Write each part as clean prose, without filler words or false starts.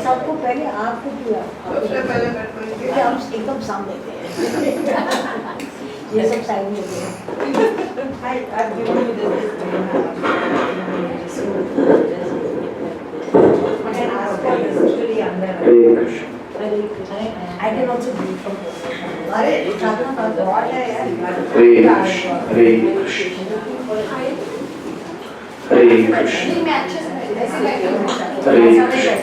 सबको पहले आपको किया, सबसे पहले क्योंकि हम एकदम सामने थे। ये सब साइड में थे। I can also do from Hare Krishna. Hare Krishna. Hare Krishna. Hare Krishna. Hare Krishna.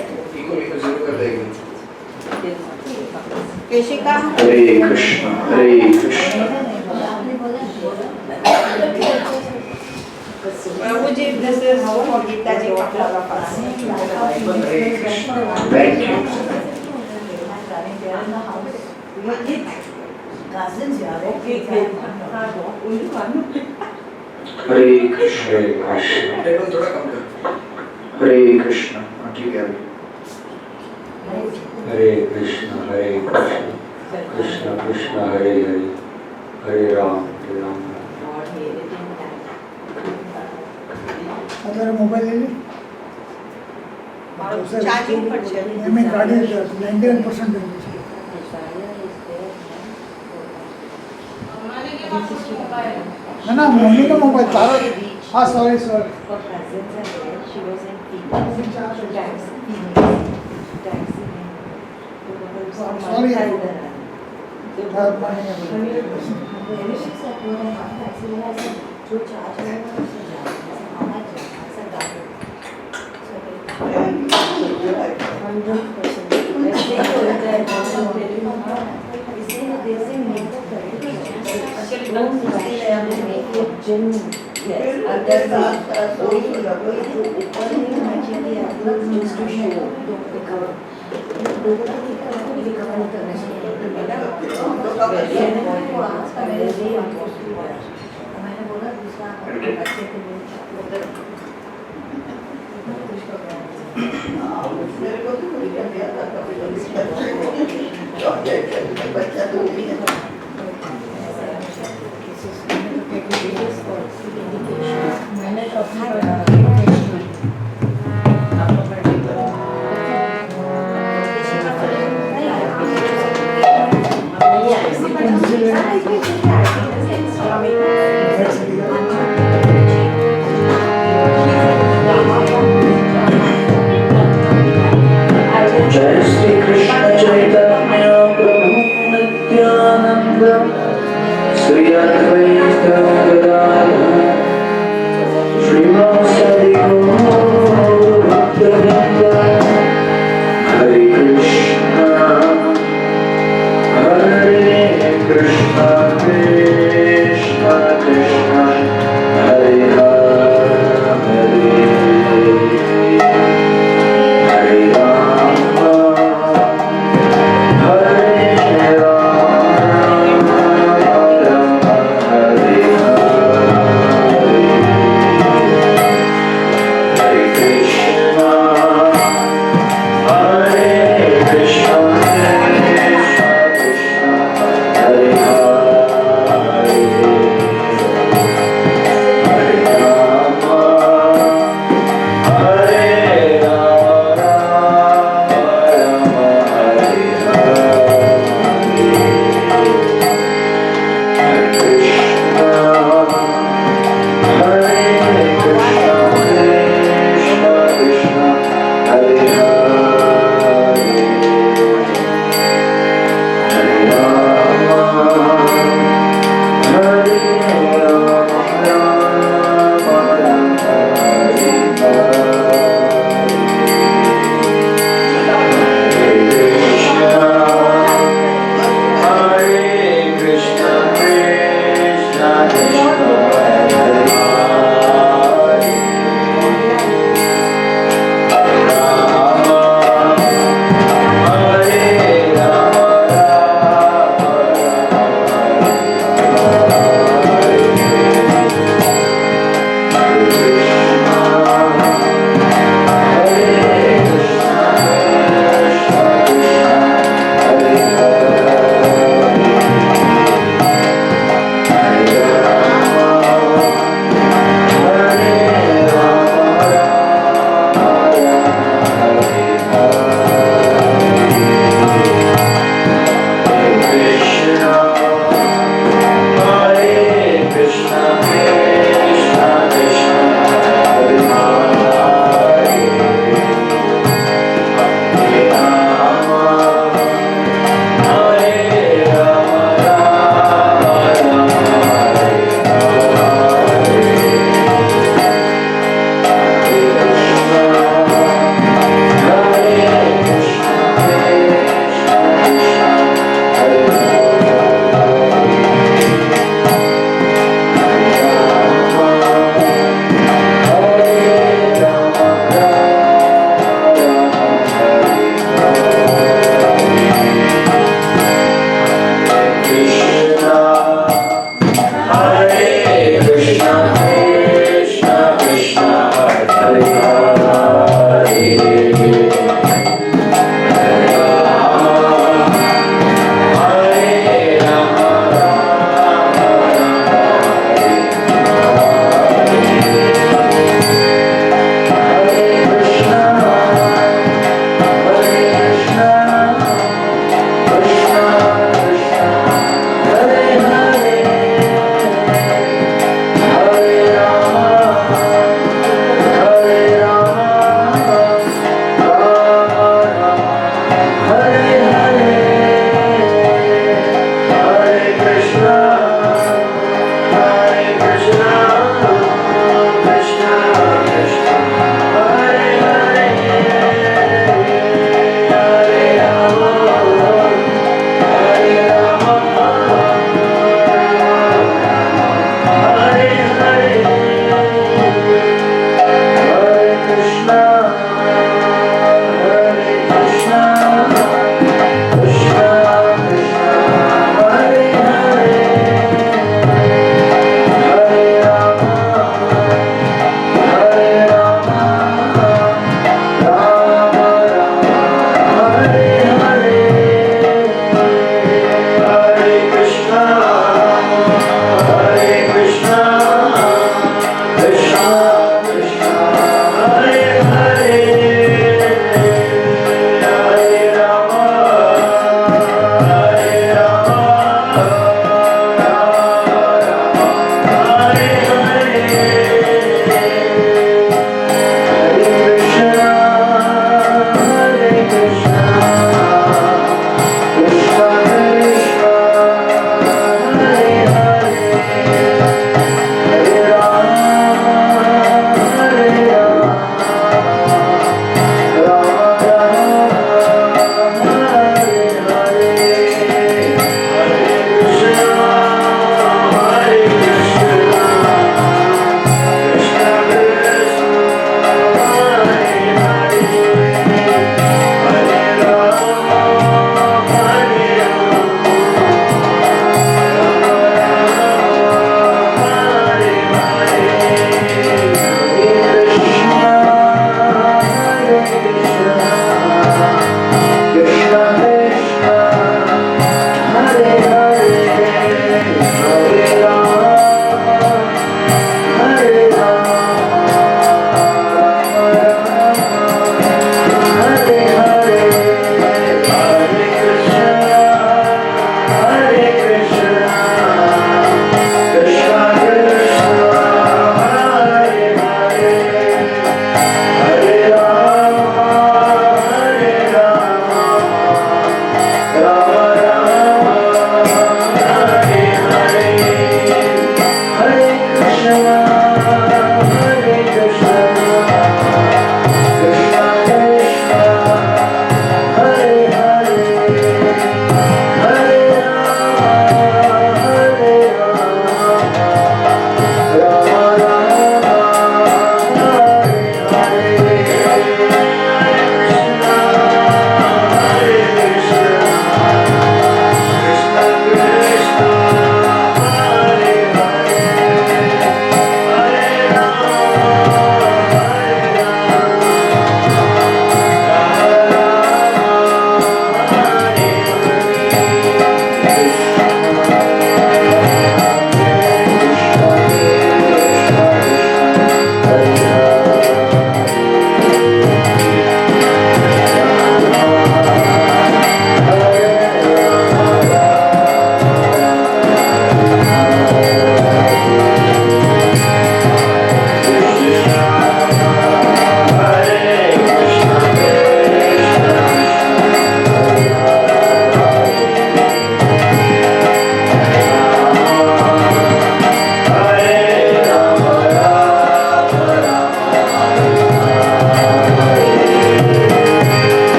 Keshika Hare Krishna. Hare Krishna. मुझे this is how Gita ji Thank you. cousins yaar okay Hare Krishna. Hare Krishna. Together. Hare Krishna, Hare Krishna, Krishna Krishna, Hare Hare, Hare Ram, Hare Ram. अगर mobile ले ली charging पर चल मैं गाड़ी 91% है ना ना मम्मी का मोबाइल तारा हाँ sorry sorry sorry Jai Shri Krishna Chaitanya Prabhu Nityananda Sri Advaita Gadadhara Srimad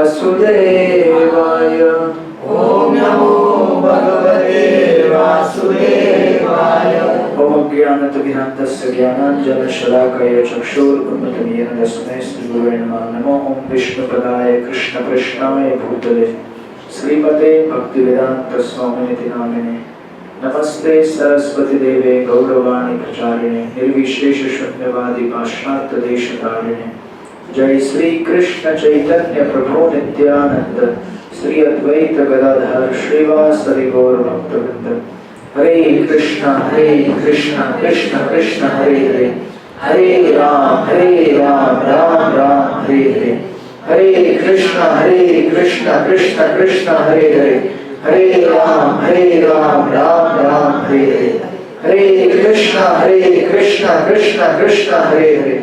वासुदेवाय। ओम नमो भगवते वासुदेवाय। ओम अज्ञानतिमिरान्धस्य ज्ञानाञ्जनशलाकया चक्षुरुन्मिलितं येन तस्मै श्रीगुरवे नमः। नमो ओम विष्णुपदाय कृष्णकृष्णाय भूतले श्रीमते भक्तिवेदांत स्वामिनिति नामिने। नमस्ते सरस्वती देवे गौरवाणी प्रचारिणे निर्विशेष शून्यवादी पाश्चात्य देशतारिणे। जय श्री कृष्ण चैतन्य प्रभु नित्यानंद श्री अद्वैत गदाधर श्रीवासरि गौर भक्तवृंद। Hare Krishna Krishna Krishna Hare Hare, Hare Ram Ram Ram Hare Hare. Hare Krishna Krishna Krishna Hare Hare, Hare Ram Ram Ram Hare Hare. Hare Krishna Krishna Krishna Hare Hare,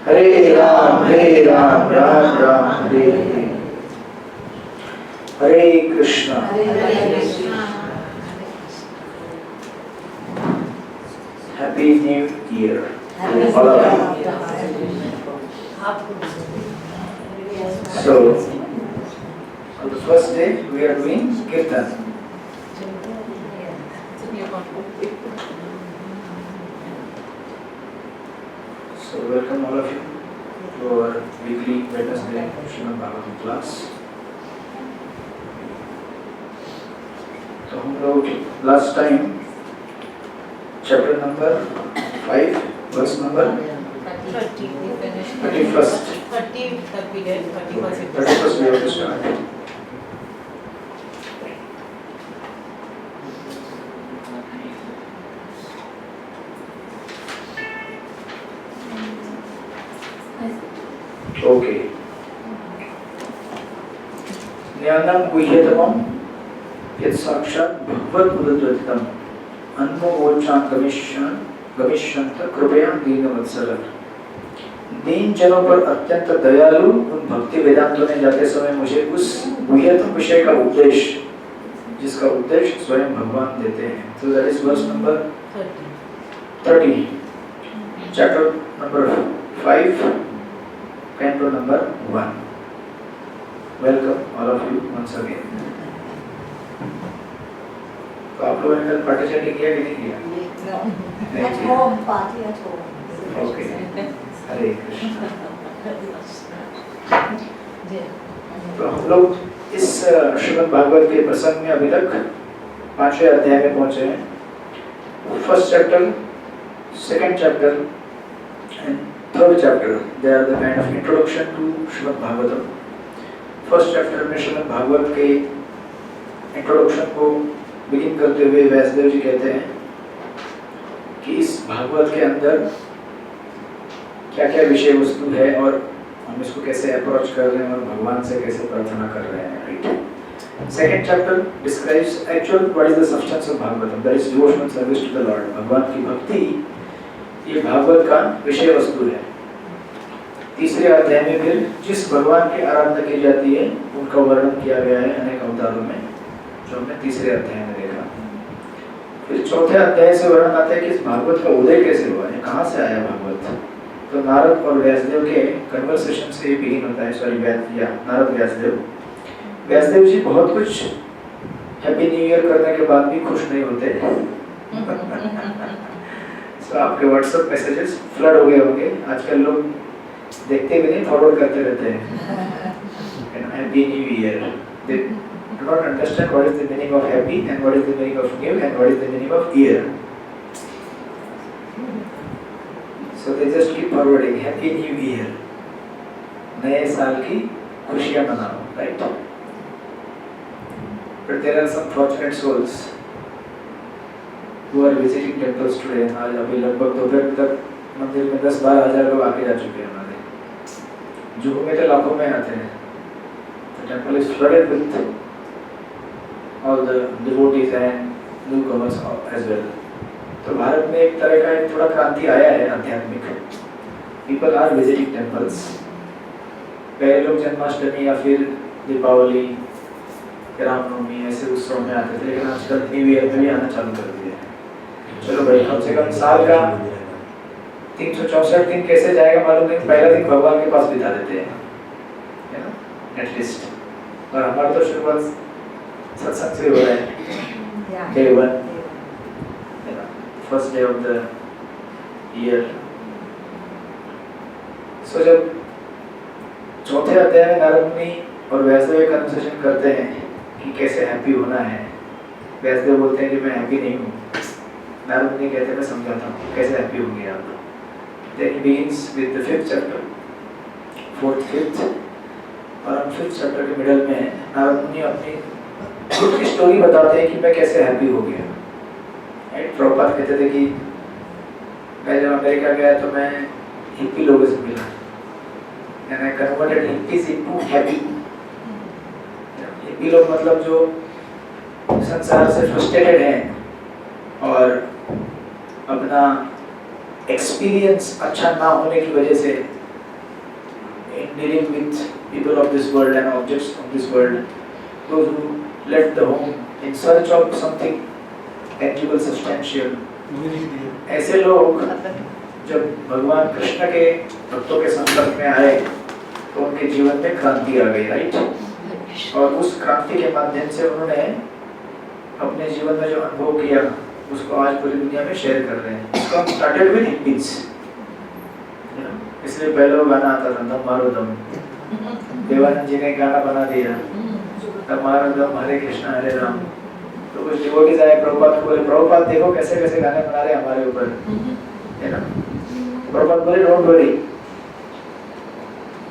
Hare Ram Ram Ram Hare Hare. Hare Krishna. Happy new year all of you. So on the first day we are doing kirtan. So welcome all of you to our weekly Wednesday Srimad Bhagavatam class. तो हम लोग last time chapter number 5 verse number 31st. 31st we have to start. Okay. ज्ञानं गुह्यतमं यत् साक्षात् भगवद् उदद्वतितम् अन्मोवोचान् गमिष्यन्त कृपया दीनवत्सल। दीन जनों पर अत्यंत दयालु उन भक्ति वेदांतों ने जाते समय मुझे उस गुह्यतम विषय का उपदेश, जिसका उपदेश स्वयं भगवान देते हैं। So that is verse number 30, chapter number 5, canto number 1. Welcome all of you once again. तो आप लोगों ने कल पार्टिसिपेट किया कि नहीं किया? At home, party at home. Okay. Hare Krishna. तो हम लोग इस श्रीमद् भागवत के प्रसंग में अभी तक 5वें अध्याय में पहुंचे हैं। First chapter, second chapter and third chapter, they are the kind of introduction to Shrimad Bhagavatam. First chapter में श्रीमद् भागवत के इंट्रोडक्शन को बिगिन करते हुए व्यासदेव जी कहते हैं कि इस भागवत के अंदर क्या क्या विषय वस्तु है और हम इसको कैसे अप्रोच कर रहे हैं और भगवान से कैसे प्रार्थना कर रहे हैं। Right. Second chapter describes actual what is the substance of Bhagavatam, that is devotional service to the lord. भगवान की भक्ति ये भागवत का विषय वस्तु है। तीसरे अध्याय में फिर जिस भगवान की आराधना की जाती है उनका वर्णन किया गया है अनेक अवतारों में, जो हमने तीसरे अध्याय में देखा। फिर चौथे अध्याय से वर्णन आता है कि इस भागवत का उदय कैसे हुआ है, कहाँ से आया भागवत। तो नारद और व्यासदेव के कन्वर्सेशन से बिगिन होता है। सॉरी, नारद व्यासदेव जी बहुत कुछ हैप्पी न्यू ईयर करने के बाद भी खुश नहीं होते। सो आपके व्हाट्सएप मैसेजेस फ्लड हो गए होंगे। आजकल लोग देखते भी नहीं, फॉरवर्ड करते रहते हैं happy new year. They do not understand what is the meaning of happy and what is the meaning of new and what is the meaning of year. So they just keep forwarding Happy New Year, नए साल की खुशियाँ मनाओ, right? But there are some fortunate souls who are visiting temples today. आज अभी लगभग दोपहर तक मंदिर में 10-12 हज़ार लोग आके जा चुके हैं हमारे। जुहू में तो लाखों में आते हैं। The temple is flooded with all the devotees and newcomers as well. तो भारत में एक तरह का एक थोड़ा क्रांति आया है आध्यात्मिक। People are visiting temples. पहले लोग जन्माष्टमी या फिर दीपावली, रामनवमी ऐसे उत्सव में आते थे, लेकिन आजकल न्यू ईयर में भी आना चालू कर दिया। चलो भाई, कम से कम साल का 364 दिन कैसे जाएगा मालूम नहीं, पहला दिन भगवान के पास बिता देते हैं, है ना, एटलीस्ट। और हमारा तो शुरुआत सत्संग से हो रहा है, Yeah. Day 1, first day of the year. So जब चौथे अध्याय में नारद मुनि और व्यासदेव एक कन्वर्सेशन करते हैं कि कैसे हैप्पी होना है। व्यासदेव बोलते हैं कि मैं हैप्पी नहीं हूँ। नारद मुनि कहते हैं मैं समझाता हूँ कैसे हैप्पी होंगे आप। Then he begins with the 5th chapter, 4th, 5th, और हम 5th chapter के मिडल में हैं। नारद मुनि अपनी खुद की स्टोरी बताते हैं कि मैं कैसे हैप्पी हो गया। प्रभुपाद कहते थे कि मैं जब अमेरिका गया तो मैं हिप्पी लोगों से मिला, and I converted hippies into happy। Hippie लोग मतलब जो संसार से फ्रस्ट्रेटेड हैं और अपना एक्सपीरियंस अच्छा ना होने की वजह से in dealing with people of this world and objects of this world, those who left the home in search of something tangible, substantial, ऐसे लोग जब भगवान कृष्ण के भक्तों के संपर्क में आए तो उनके जीवन में क्रांति आ गई, राइट। और उस क्रांति के माध्यम से उन्होंने अपने जीवन में जो अनुभव किया उसको आज पूरी दुनिया में शेयर कर रहे हैं। इसको हम स्टार्टेड विद हिप्पीज, इसलिए पहले वो गाना आता था दम मारो दम। देवानंद जी ने गाना बना दिया दम मारो दम, हरे कृष्णा हरे राम। तो कुछ डिवोटीज आए प्रभुपाद को बोले, प्रभुपाद देखो कैसे कैसे गाने बना रहे हैं हमारे ऊपर, है ना। प्रभुपाद बोले डोंट वरी,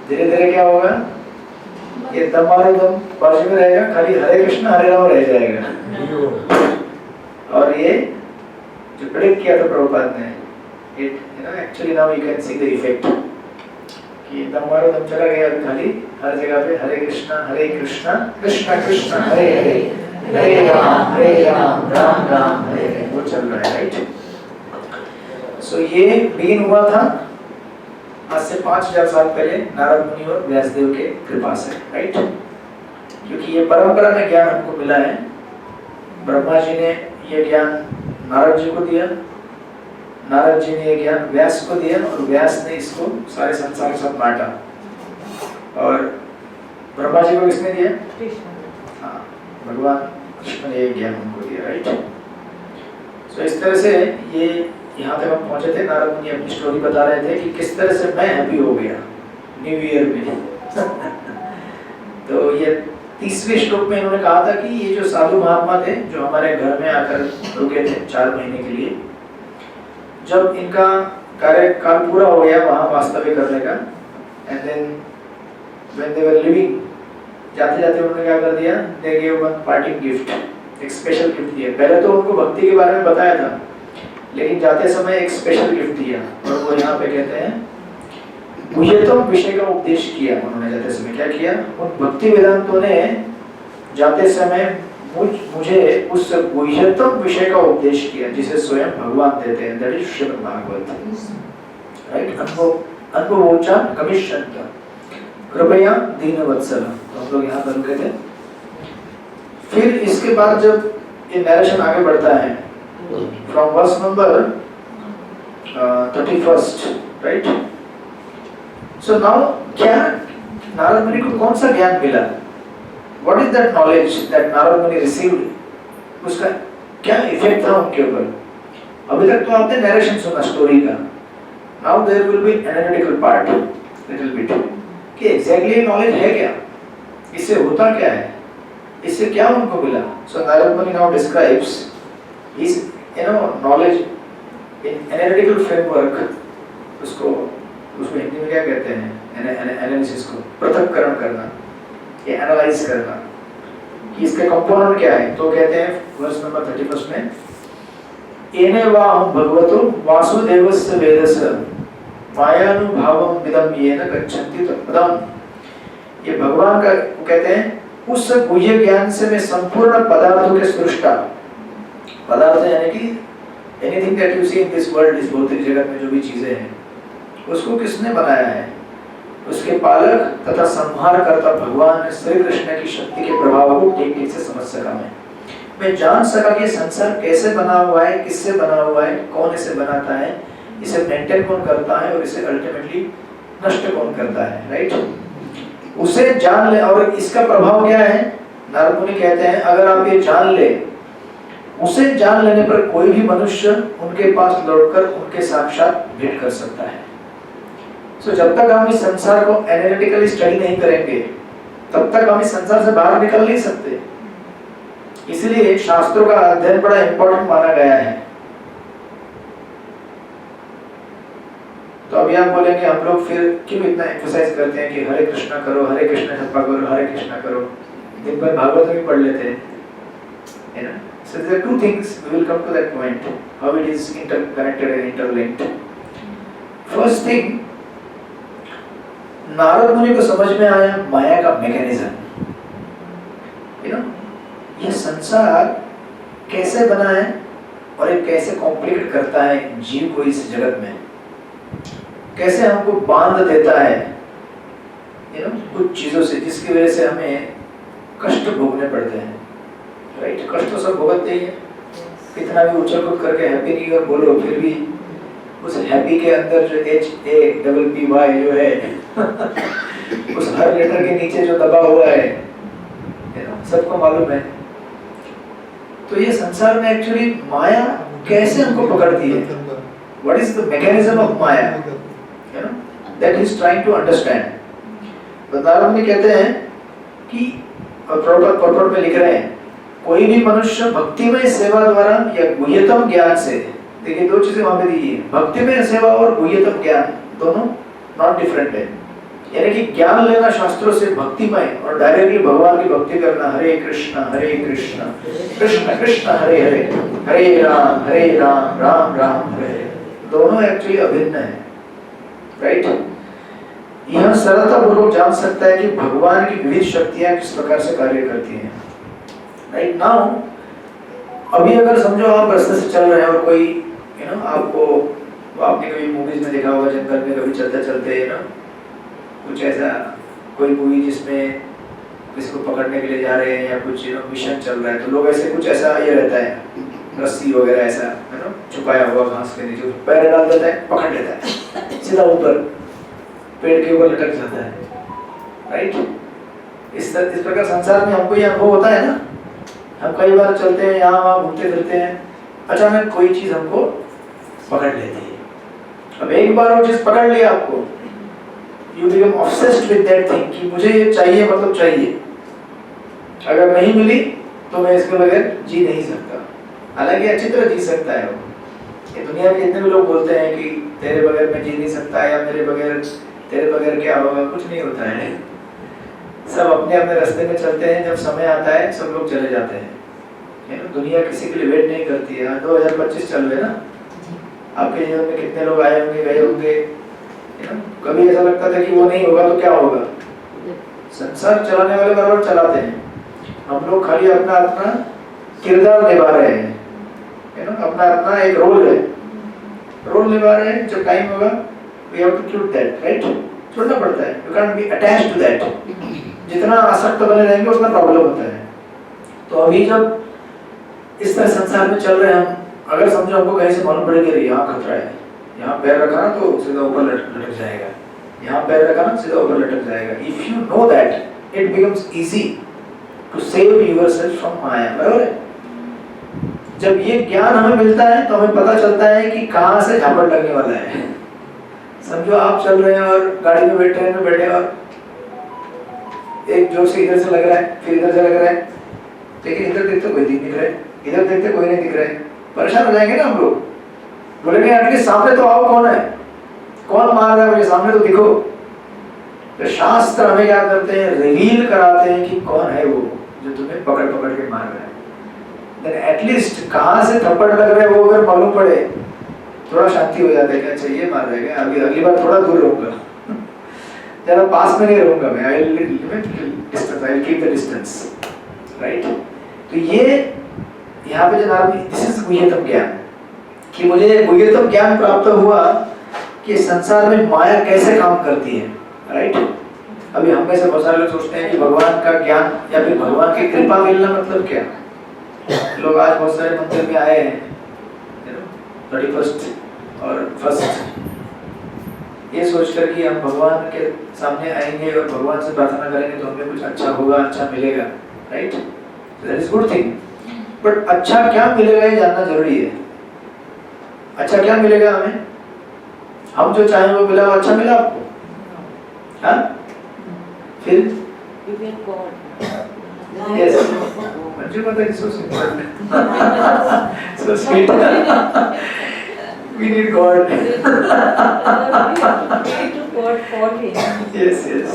धीरे धीरे क्या होगा, ये दम मारो दम बाजू में रहेगा, खाली हरे कृष्णा हरे राम रह जाएगा। और ये जो प्रेडिक्ट किया था प्रभुपाद ने, it actually now you can see the effect कि दम मारो दम चला गया, खाली हर जगह पे हरे कृष्णा कृष्णा कृष्णा हरे हरे, हरे राम राम राम हरे हरे, वो चल रहा है, राइट। सो ये बिगिन हुआ था आज से 5000 साल पहले नारद मुनि और व्यासदेव के कृपा से, राइट। क्योंकि ये परंपरा में ज्ञान हमको मिला है। ब्रह्मा जी ने ये ज्ञान नारद जी को दिया, नारद जी ने ये ज्ञान व्यास को दिया और व्यास ने इसको सारे संसार के साथ बांटा। और ब्रह्मा जी को किसने दिया? हाँ, भगवान कृष्ण ने ये ज्ञान हमको दिया, राइट। सो इस तरह से ये यहाँ तक हम पहुंचे थे। नारद मुनि अपनी स्टोरी बता रहे थे कि किस तरह से मैं हैप्पी हो गया न्यू ईयर में। तो ये 30वें श्लोक में इन्होंने कहा था कि ये जो साधु महात्मा थे जो हमारे घर में आकर रुके थे 4 महीने के लिए, जब इनका कार्यकाल पूरा हो गया वहाँ वास्तव्य करने का, and then when they were living, जाते जाते उन्होंने क्या कर दिया, they give one parting gift, एक स्पेशल गिफ्ट दिया। पहले तो उनको भक्ति के बारे में बताया था, लेकिन जाते समय एक स्पेशल गिफ्ट दिया और वो यहाँ पे कहते हैं गुह्यतम विषय का उपदेश किया। उन्होंने जाते समय क्या किया, उन भक्ति वेदांतों ने जाते समय मुझे उस गुह्यतम विषय का उपदेश किया जिसे स्वयं भगवान देते हैं, that is Shrimad Bhagavat, right. अनुभवोचा कमिश्यंत कृपया दीनवत्सल। तो हम लोग यहाँ पर रुके थे। फिर इसके बाद जब ये नरेशन आगे बढ़ता है from verse number 31st, right. So now क्या नारद मुनि को कौन सा ज्ञान मिला? What is that knowledge that Narad मुनि received? उसका क्या इफेक्ट था उनके ऊपर? अभी तक तो आपने नरेशन सुना स्टोरी का। Now there will be analytical part, little bit, कि exactly नॉलेज है क्या? इससे होता क्या है? इससे क्या उनको मिला? So नारद मुनि now describes his knowledge in analytical framework। उसको हिंदी में क्या कहते हैं? एनालिसिस को पृथक्करण करना, ये एनालाइज करना कि इसके कंपोनेंट क्या है। तो कहते हैं वर्स नंबर 31 में, एने वाहं भगवतो वासुदेवस्य वेदस्य मायानुभावं विदं येन गच्छन्ति तत्पदम्। ये भगवान का कहते हैं उस गुह्य ज्ञान से मैं संपूर्ण पदार्थों के सृष्टा, पदार्थ यानी कि anything that you see in this world, इस भौतिक जगत में जो भी चीजें हैं उसको किसने बनाया है? उसके पालक तथा संहार करता भगवान श्री कृष्ण की शक्ति के प्रभाव को ठीक से समझ सका। मैं जान सका कि संसार कैसे बना हुआ है, किससे बना हुआ है, कौन इसे बनाता है, इसे मेंटेन कौन करता है और इसे अल्टीमेटली नष्ट कौन करता है, राइट। उसे जान ले। और इसका प्रभाव क्या है? नारद मुनि कहते हैं अगर आप ये जान ले, उसे जान लेने पर कोई भी मनुष्य उनके पास लौटकर उनके साक्षात भेंट कर सकता है। सो जब तक हम इस संसार को एनालिटिकली स्टडी नहीं करेंगे तब तक हम इस संसार से बाहर निकल नहीं सकते। इसलिए शास्त्रों का अध्ययन बड़ा इंपॉर्टेंट माना गया है। तो अभी आप बोलेंगे हम लोग फिर क्यों इतना एम्फसाइज करते हैं कि हरे कृष्णा करो, हरे कृष्णा जपा करो, हरे कृष्णा करो, दिन भर भागवत भी पढ़ लेते हैं, है ना? So there are two things, we will come to that point, how it is interconnected and interlinked. First thing, Narad मुनि को समझ में आया माया का मैकेनिज्म, you know, यह संसार कैसे बना है और ये कैसे कॉम्प्लिकेट करता है जीव को इस जगत में, कैसे हमको बांध देता है, you know, कुछ चीजों से जिसकी वजह से हमें कष्ट भोगने पड़ते हैं, राइट? कष्ट तो सब भोगते ही है। कितना भी उछल कूद करके हैप्पी न्यू ईयर बोलो, फिर भी उस हैप्पी के अंदर जो HAPPY जो है उस हर लेटर के नीचे जो दबा हुआ है, सबको मालूम है। तो ये संसार में एक्चुअली माया कैसे हमको पकड़ती है, what is the mechanism of maya, you know, that is trying to understand. तो नारद मुनि कहते हैं कि प्रॉपर में लिख रहे हैं कोई भी मनुष्य भक्तिमय सेवा द्वारा या गुह्यतम ज्ञान से, देखिए दो चीजें वहां पे दी है, भक्तिमय सेवा और गुह्यतम ज्ञान दोनों नॉट डिफरेंट है। यानी कि ज्ञान लेना शास्त्रों से भक्तिमय और डायरेक्टली भगवान की भक्ति करना, हरे कृष्ण कृष्ण कृष्ण हरे हरे, हरे राम राम राम हरे हरे, दोनों एक्चुअली अभिन्न है, राइट? यह सरलता पूर्वक जान सकता है कि भगवान की विविध शक्तियां किस प्रकार से कार्य करती हैं। राइट नाउ अभी अगर समझो आप रास्ते से चल रहे हैं और कोई यू नो आपने कभी मूवीज में देखा होगा, जंगल में कभी चलते चलते ना कुछ ऐसा कोई मूवी जिसमें किसी को पकड़ने के लिए जा रहे हैं या कुछ मिशन चल रहा है, तो लोग ऐसे कुछ ऐसा ये रहता है, रस्सी वगैरह ऐसा है ना छुपाया हुआ घास के नीचे, पैर डाल देता है, पकड़ लेता है, सीधा ऊपर पेड़ के ऊपर लटक जाता है, राइट? इस प्रकार संसार में हमको ये अनुभव होता है ना, हम कई बार चलते हैं यहाँ वहाँ घूमते फिरते हैं, अचानक कोई चीज हमको पकड़ लेती है। अब एक बार वो चीज पकड़ लिया आपको, you become obsessed with that thing कि मुझे ये चाहिए, मतलब चाहिए, अगर नहीं मिली तो मैं इसके बगैर जी नहीं सकता। हालांकि अच्छी तरह जी सकता है वो। ये दुनिया में जितने भी लोग बोलते हैं कि तेरे बगैर मैं जी नहीं सकता या तेरे बगैर क्या होगा, कुछ नहीं होता है। सब अपने अपने रास्ते में चलते हैं, जब समय आता है सब लोग चले जाते हैं, है ना? दुनिया किसी के लिए वेट नहीं करती है। 2025 चल रहे ना, आपके जीवन में कितने लोग आए होंगे, गए होंगे, है ना? कभी ऐसा लगता था कि वो नहीं होगा तो क्या होगा। संसार चलाने वाले बराबर चलाते हैं, हम लोग खाली अपना अपना किरदार निभा रहे हैं, है ना? अपना अपना एक रोल है, रोल निभा रहे हैं। जब टाइम होगा we have to choose that, right? छोड़ना पड़ता है, you can't be attached to that. जितना आसक्त बने रहेंगे उतना प्रॉब्लम होता है। तो अभी जब इस तरह संसार में चल रहे हैं हम, अगर समझो हमको कहीं से मालूम पड़ेगा यहाँ खतरा है, यहाँ पैर रखा ना तो सीधा ऊपर लटक जाएगा, यहाँ पैर रखा ना सीधा ऊपर लटक जाएगा। If you know that, it becomes easy to save yourself from माया, बराबर है? जब ये ज्ञान हमें मिलता है तो हमें पता चलता है कि कहाँ से झापड़ लगने वाला है। समझो आप चल रहे हैं और गाड़ी में बैठे, ट्रेन में बैठे और एक जोर से इधर से लग रहा है, फिर इधर से लग रहा है, लेकिन इधर देखते कोई दिख नहीं रहा है, इधर देखते कोई नहीं दिख रहा है, परेशान हो जाएंगे ना हम लोग। बोलेंगे एटलीस्ट सामने तो आओ, कौन है, कौन मार रहा है मुझे, सामने तो दिखो। तो शास्त्र हमें क्या करते हैं, रिवील कराते हैं कि कौन है वो जो तुम्हें पकड़ पकड़ के मार रहा है। देन एटलीस्ट कहाँ से थप्पड़ लग रहा है वो अगर मालूम पड़े, थोड़ा शांति हो जाता है कि अच्छा ये मार रहेगा, अगली बार थोड़ा दूर रहूंगा, ज़्यादा पास में नहीं रहूंगा मैं, I will limit distance, I will keep the distance, right? तो ये यहाँ पे जो दिस इज गुह्यतम ज्ञान, कि मुझे गुह्यतम ज्ञान प्राप्त हुआ कि संसार में माया कैसे काम करती है, राइट? अभी हम में से बहुत सारे लोग सोचते हैं कि भगवान का ज्ञान या फिर भगवान की कृपा मिलना मतलब क्या। लोग आज बहुत सारे मंदिर में आए हैं 31 और 1 ये सोचकर कि हम भगवान के सामने आएंगे और भगवान से प्रार्थना करेंगे तो हमें कुछ अच्छा होगा, अच्छा मिलेगा, right? That is good thing. But अच्छा क्या मिलेगा ये जानना जरूरी है। अच्छा क्या मिलेगा हमें? हम जो चाहें वो मिला, वो अच्छा मिला आपको? हाँ? फिर? You get God. Yes. मुझे पता है so simple. So sweet. We need God. We need to God for Him. Yes, yes.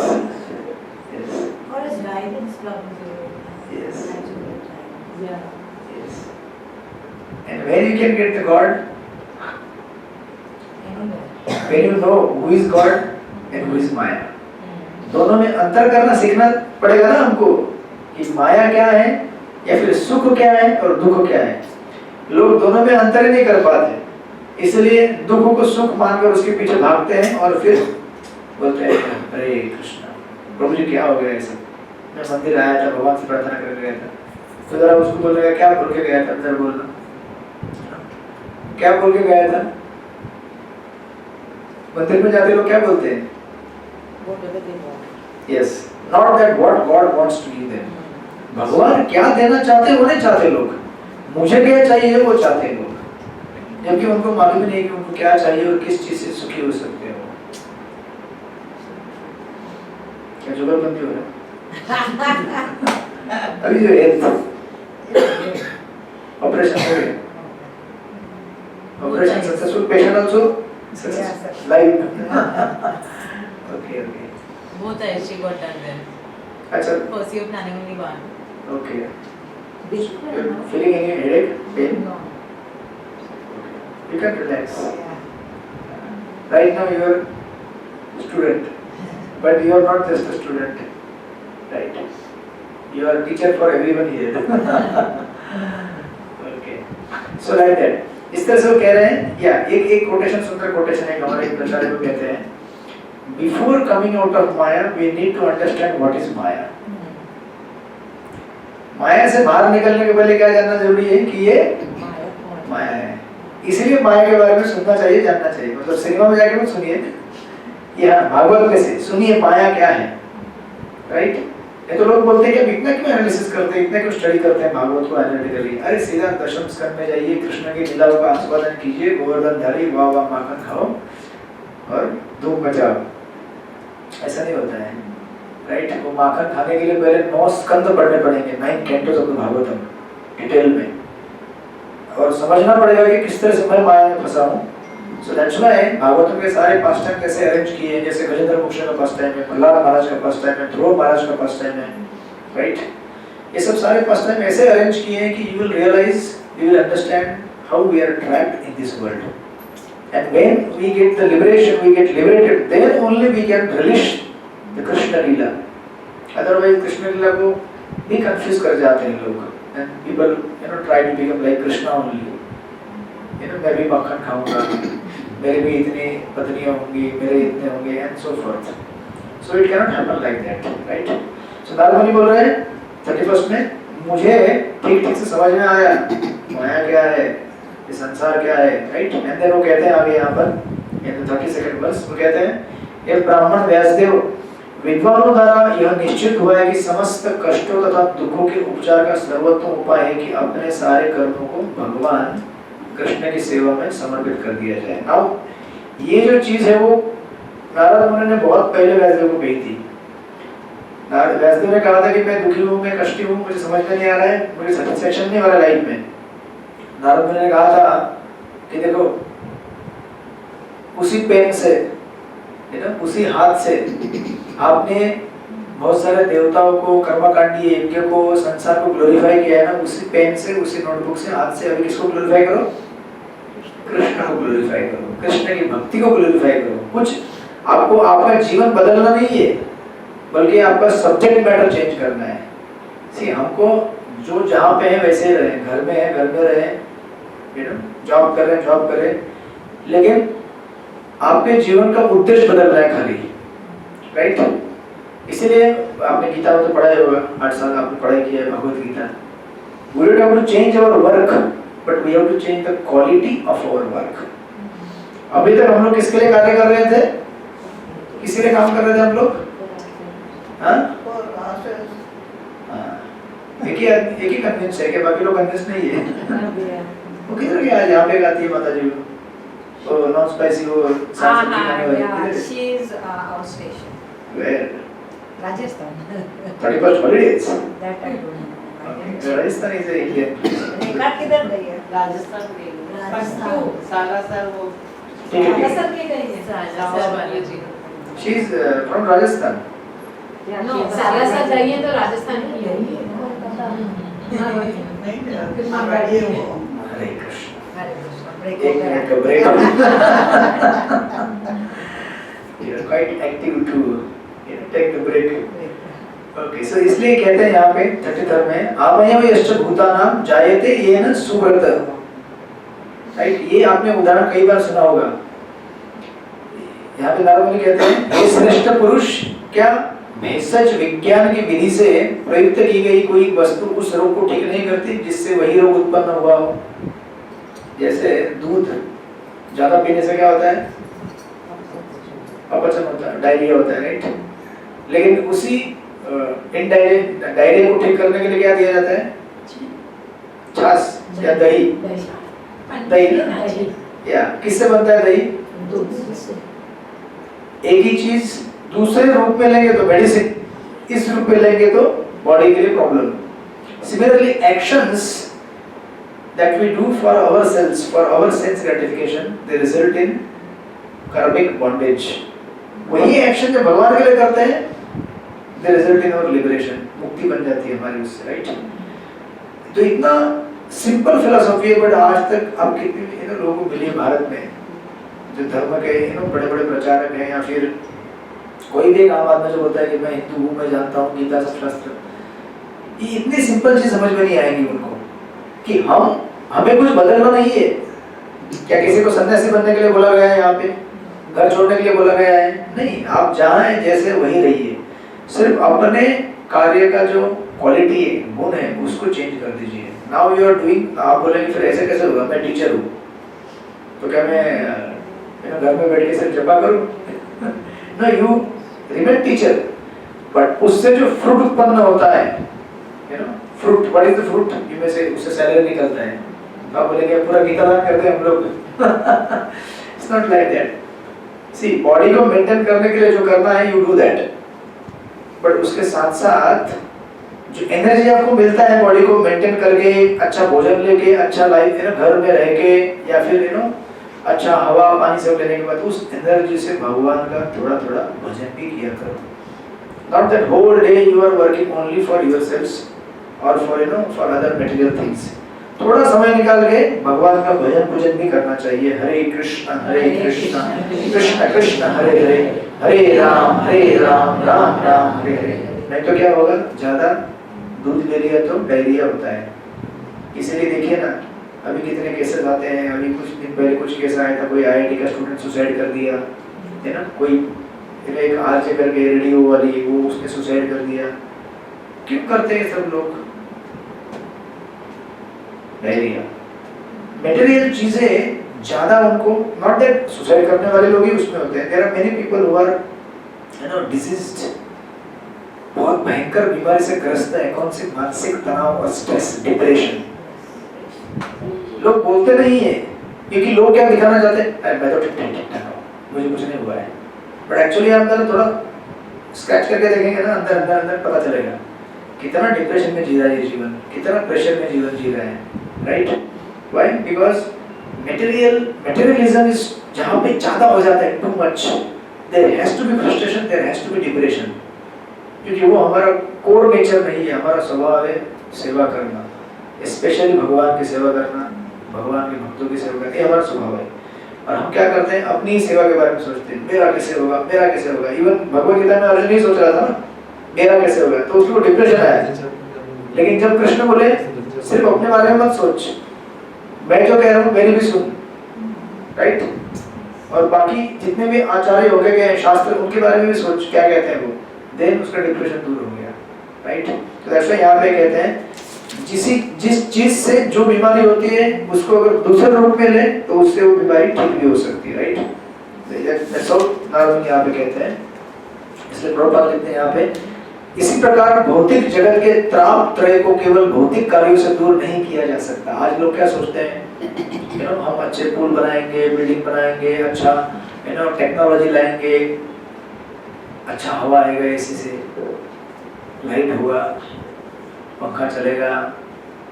Yes. For His guidance from the Yes. Yeah. Yes. And where you can get the God? Anyway. When you know who is God and who is Maya. दोनों में अंतर करना सीखना पड़ेगा ना हमको कि माया क्या है या फिर सुख क्या है और दुख क्या है। लोग दोनों में अंतर ही नहीं कर पाते, इसलिए दुख को सुख मानकर उसके पीछे भागते हैं और फिर बोलते हैं हरे कृष्णा, प्रभु जी क्या हो गया ऐसा? मैं मंदिर आया था, भगवान से प्रार्थना करने गया था, तो जरा उसको बोलेगा क्या बोल के गया था? जरा बोलना, क्या बोल के गया था? मंदिर में जाते लोग क्या बोलते हैं? Whatever they want. Yes, not that what God wants to give them. भगवान क्या देना चाहते हैं वो नहीं चाहते लोग, मुझे क्या चाहिए वो चाहते हैं लोग, जबकि उनको मालूम ही नहीं कि उनको क्या चाहिए और किस चीज से सुखी हो सकते हैं वो। क्या जुगलबंदी हो रहा है? अभी जो हेल्थ ऑपरेशन हो गया, operation successful, patient also successful, live. Okay, okay. Both are she got done then. अच्छा, First year planning only one. okay. Big You're feeling any headache, pain? No. You can relax. Yeah. Right now you are student, but you are not just a student, right? You are a teacher for everyone here. Okay. So like that. इस तरह से वो कह रहे हैं, या एक quotation, सुंदर कोटेशन है हमारे एक प्रचारक को कहते हैं, Before coming out of Maya, we need to understand what is Maya. माया से बाहर निकलने के पहले क्या जानना जरूरी है कि ये माया है। इसलिए माया के बारे में सुनना चाहिए, जानना चाहिए। मतलब सिनेमा में जाके मत सुनिए, यहाँ भागवत में से सुनिए माया क्या है, राइट? ये तो लोग बोलते हैं कि इतना क्यों एनालिसिस करते हैं, इतना क्यों स्टडी करते हैं भागवत को एनालिटिकली? अरे सीधा दशम स्कंद में जाइए, कृष्ण की लीलाओं का आस्वादन कीजिए, गोवर्धन धारी वाह वाह माखन खाओ और धूम मचाओ। ऐसा नहीं होता है, राइट? वो माखन खाने के लिए पहले 9 स्कंद पढ़ने पड़ेंगे, 9 Cantos of the Bhagavatam detail में, और समझना पड़ेगा कि किस तरह से मैं माया में फंसा हूँ। सो दैट्स व्हाई भागवतम के सारे पास्ट टाइम कैसे अरेंज किए हैं, जैसे गजेंद्र मोक्ष का पास्ट टाइम है, प्रहलाद महाराज का पास्ट टाइम है, ध्रुव महाराज का पास्ट टाइम है, राइट? ये सब सारे पास्ट टाइम ऐसे अरेंज किए हैं कि you will realise, you will understand how we are trapped in this world, and when we get the liberation, we get liberated, then only we can relish the Krishna Leela. Otherwise Krishna Leela को भी confuse कर जाते हैं लोग, and people try to become like Krishna only. मैं भी मक्खन खाऊंगा, मेरे भी इतनी पत्नियां होंगी, मेरे इतने होंगे, and so forth. So it cannot happen like that, right? So दालमणि बोल रहे हैं 31st में, मुझे ठीक से समझ में आया माया क्या है, ये संसार क्या है, राइट? एंड देन वो कहते हैं आगे यहाँ पर इन 32nd वर्स वो कहते हैं, ये ब्राह्मण व्यासदेव, विद्वानों द्वारा यह निश्चित हुआ है कि समस्त कष्टों तथा दुखों के उपचार का सर्वोत्तम उपाय है कि अपने सारे कर्मों को भगवान कृष्ण की सेवा में समर्पित कर दिया जाए। नाउ ये जो चीज है वो नारद मुनि ने बहुत पहले व्यासदेव को कही थी। नारद व्यासदेव ने कहा था कि मैं दुखी हूँ, मैं कष्टी हूँ, मुझे समझ में नहीं आ रहा है, मुझे सेटिस्फैक्शन नहीं हो रहा लाइफ में। नारद मुनि ने कहा था कि देखो उसी पेन से, उसी हाथ से आपने बहुत सारे देवताओं को, कर्मकांडी यज्ञ को, संसार को ग्लोरीफाई किया है ना, उसी पेन से, उसी नोटबुक से, हाथ से अभी किसको ग्लोरीफाई करो? कृष्ण को ग्लोरीफाई करो, कृष्ण की भक्ति को ग्लोरीफाई करो। कुछ आपको आपका जीवन बदलना नहीं है, बल्कि आपका सब्जेक्ट मैटर चेंज करना है। सी हमको जो जहाँ पे है वैसे ही रहे, घर में है घर में रहे, जॉब कर रहे हैं जॉब करें, लेकिन आपके जीवन का उद्देश्य बदल रहा है खाली, राइट? इसीलिए आपने गीता में तो पढ़ा होगा, 8 साल आपने पढ़ाई किया है Bhagavad Gita. We don't have to change our work, but we have to change the quality of our work. अभी तक हम लोग किसके लिए कार्य कर रहे थे? किसी काम कर रहे थे हम लोग? हाँ? एक ही कन्विंस है कि बाकी लोग कन्विंस नहीं है। वो किधर गया? यहाँ पे गाती है माता जी वो नॉन स्पाइसी वो साथ में खाने वाली। She is our station. Where? Rajasthan. 31st holidays. That I don't know. Rajasthan is Indian. रेखा किधर गई है? राजस्थान गई राजस्थान। सालासर वो ठीक है। राजस्थान की गई है? सालासर वाले ji She is from Rajasthan. No Salasar गई है तो राजस्थान की है हरे कृष्ण। हरे कृष्ण। ब्रेक एक मिनट का break. You are quite active to take the break. Okay, so इसलिए कहते हैं यहाँ पे 33 में आमयव यश्च भूतानां जायते येन सुव्रत। राइट, ये आपने उदाहरण कई बार सुना होगा। यहाँ पे नारद मुनि कहते हैं ये श्रेष्ठ पुरुष क्या भेषज विज्ञान की विधि से प्रयुक्त की गई कोई वस्तु उस रोग को ठीक नहीं करती जिससे वही रोग उत्पन्न हुआ हो। जैसे दूध ज्यादा पीने से क्या होता है? अपचन होता है, डायरिया होता है, राइट। लेकिन उसी डायरिया को ठीक करने के लिए क्या दिया जाता है? छाछ या दही। दही या किससे बनता है दही? एक ही चीज दूसरे रूप में लेंगे तो मेडिसिन, इस रूप में लेंगे तो बॉडी के लिए problem. Similarly actions that we do for ourselves, for our sense gratification, they result in karmic bondage. वही एक्शन जो भगवान के लिए करते हैं, they result in our liberation, मुक्ति बन जाती है हमारी उससे, राइट। तो इतना सिंपल फिलॉसफी है, बट आज तक आप कितने लोगों को मिले भारत में जो धर्म के बड़े बड़े प्रचारक हैं, या फिर कोई भी एक आम आदमी जो बोलता है कि मैं हिंदू हूँ, मैं जानता हूँ गीता सब शास्त्र, ये इतनी सिंपल चीज समझ में नहीं आएगी उनको कि हमें कुछ बदलना नहीं है। क्या किसी को सन्यासी बनने के लिए बोला गया है? यहाँ पे घर छोड़ने के लिए बोला गया है? नहीं, आप जहाँ हैं जैसे वही रहिए, सिर्फ अपने कार्य का जो क्वालिटी है, गुण है, उसको चेंज कर दीजिए। नाउ यू आर डूइंग, आप बोलेंगे फिर ऐसे कैसे होगा, मैं टीचर हूँ तो क्या मैं घर में बैठ के सिर्फ जपा करूँ? No, you remain teacher, but उससे जो फ्रूट उत्पन्न होता है, fruit, what is the fruit? इनमें से उससे सैलरी निकलता है। आप बोलेंगे पूरा गीता पाठ करते हैं हम लोग। It's not like that. See, body को मेंटेन करने के लिए जो करना है यू डू दैट, बट उसके साथ साथ जो एनर्जी आपको मिलता है बॉडी को मेंटेन करके, अच्छा भोजन लेके, अच्छा लाइफ घर में रह के, या फिर अच्छा हवा पानी सब लेने के बाद उस एनर्जी से भगवान का थोड़ा थोड़ा भजन भी किया करो। Not that whole day you are working only for yourselves और फॉर अदर मटेरियल थिंग्स। थोड़ा समय निकाल के भगवान का भजन पूजन भी करना चाहिए। हरे कृष्ण कृष्ण कृष्ण हरे हरे, हरे राम राम राम हरे हरे। नहीं तो क्या होगा, ज्यादा दूध ले लिया तो डायरिया होता है। इसीलिए देखिए ना, अभी कितने केसेस आते हैं। अभी कुछ दिन पहले कुछ केस आया था, कोई IIT का स्टूडेंट सुसाइड कर दिया है ना, कोई एक आरजे करके रेडियो वाली, वो उसने सुसाइड कर दिया। क्यों करते हैं सब लोग? डायरिया, मटेरियल चीजें ज्यादा उनको, नॉट दैट सुसाइड करने वाले लोग ही उसमें होते हैं। There are many people who are diseased, बहुत भयंकर बीमारी से ग्रस्त है। कौन सी? मानसिक तनाव और स्ट्रेस, डिप्रेशन। लोग बोलते नहीं है क्योंकि लोग क्या दिखाना चाहते हैं, मैं तो ठीक हूं, मुझे कुछ नहीं हुआ है। बट एक्चुअली आप थोड़ा स्क्रैच करके देखेंगे ना, अंदर अंदर अंदर पता चलेगा कितना डिप्रेशन में जी रहा है जीवन, कितना प्रेशर में जीवन जी रहा है, right? Why? Because materialism is, जहां पे ज्यादा हो जाता है, too much, there has to be frustration, there has to be depression, क्योंकि वो हमारा कोर नेचर नहीं है। हमारा स्वभाव है सेवा करना, स्पेशली भगवान की सेवा करना, भगवान के भक्तों की सेवा करना, ये हमारा स्वभाव है। और हम क्या करते हैं, अपनी सेवा के बारे में सोचते हैं, मेरा कैसे होगा, मेरा कैसे होगा। इवन भगवद गीता में अर्जुन नहीं सोच रहा था ना, मेरा कैसे होगा, तो उसको डिप्रेशन आया। लेकिन जब कृष्ण बोले सिर्फ अपने बारे में मत सोच, मैं जो कह रहा हूँ मेरी भी सुन, राइट? और बाकी जितने भी आचार्य हो गए शास्त्र, उनके बारे में भी सोच, क्या कहते हैं वो, देन उसका डिप्रेशन दूर हो गया, राइट? तो ऐसा यहाँ पे कहते हैं जिस चीज से जो बीमारी होती है उसको अगर दूसरे रूप में ले तो उससे वो बीमारी ठीक भी हो सकती है, राइट? तो नारद यहाँ पे कहते हैं इसलिए प्रभुपाद लिखते हैं यहाँ पे, इसी प्रकार भौतिक जगत के त्राप त्रय को केवल भौतिक कार्यों से दूर नहीं किया जा सकता। आज लोग क्या सोचते हैं, हम अच्छे पुल बनाएंगे, बिल्डिंग बनाएंगे, अच्छा टेक्नोलॉजी लाएंगे, अच्छा हवा आएगा, एसी से लाइट हुआ, पंखा चलेगा,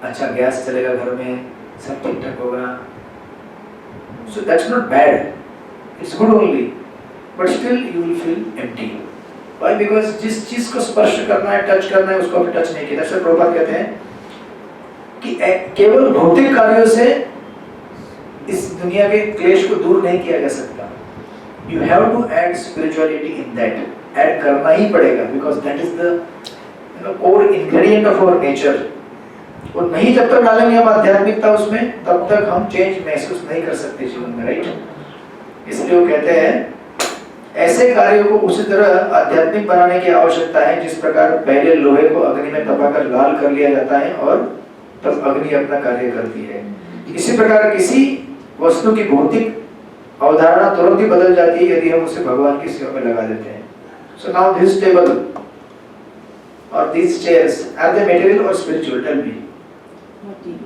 अच्छा गैस चलेगा घर में, सब ठीक ठाक होगा। So that's not bad, it's good only, but still you will feel empty. Why? Because जिस चीज को स्पर्श करना है, टच करना है, उसको अभी टच नहीं किया। दरअसल प्रभुपाद कहते हैं कि केवल भौतिक कार्यों से इस दुनिया के क्लेश को दूर नहीं किया जा सकता। You have to add spirituality in that. Add करना ही पड़ेगा, because that is the core ingredient of our nature. और नहीं जब तक डालेंगे हम आध्यात्मिकता उसमें, तब तक हम चेंज महसूस नहीं कर सकते जीवन में, राइट? इसलिए वो कहते हैं ऐसे कार्यों को उसी तरह आध्यात्मिक बनाने की आवश्यकता है जिस प्रकार पहले लोहे को अग्नि में तपाकर लाल कर लिया जाता है और तब अग्नि अपना कार्य करती है। इसी प्रकार किसी वस्तु की भौतिक अवधारणा तुरंत ही बदल जाती है यदि हम उसे भगवान की सेवा में लगा देते हैं। So now this table or these chairs, are they material or spiritual? Tell me.